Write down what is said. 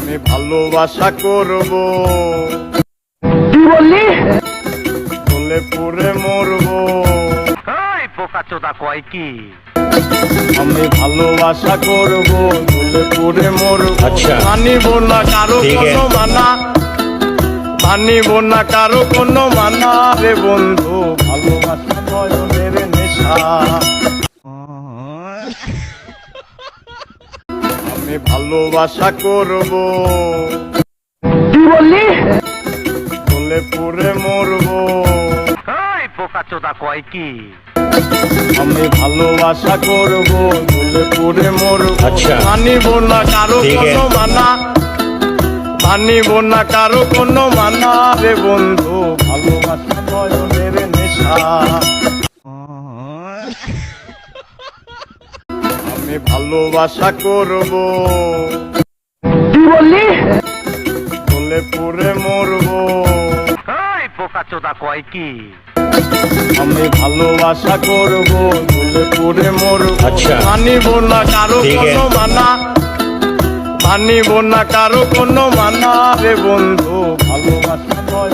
আমি ভালোবাসা করব কি বললি? বলে পুরে মরবো। এই বোকাচোদা কয় কি? আমি ভালোবাসা করব বলে পুরে মরবো। আচ্ছা। মানিব না কারো ঠিক কোনো মানা, মানিব না কারো কোনো মানা রে বন্ধু, ভালোবাসা নয়নের নেশা। আমি ভালোবাসা করব কি বললি? বলে পুরে মরবো। এই বোকাচোদা কয় কি? আমি ভালোবাসা করব বলে পুরে মরবো। আচ্ছা। মানিব না কারো ঠিক আছে। কোনো মানা, মানিব না কারো কোনো মানা রে বন্ধু, ভালোবাসা নয়নের নেশা। আমি ভালোবাসা করব কি বললি? বলে পুরে মরবো। এই বোকাচোদা কয় কি? আমি ভালোবাসা করব বলে পুরে মরবো। আচ্ছা। মানিব না কারো ঠিক আছে। কোনো মানা, মানিব না কারো কোনো মানা রে বন্ধু, ভালোবাসা নয়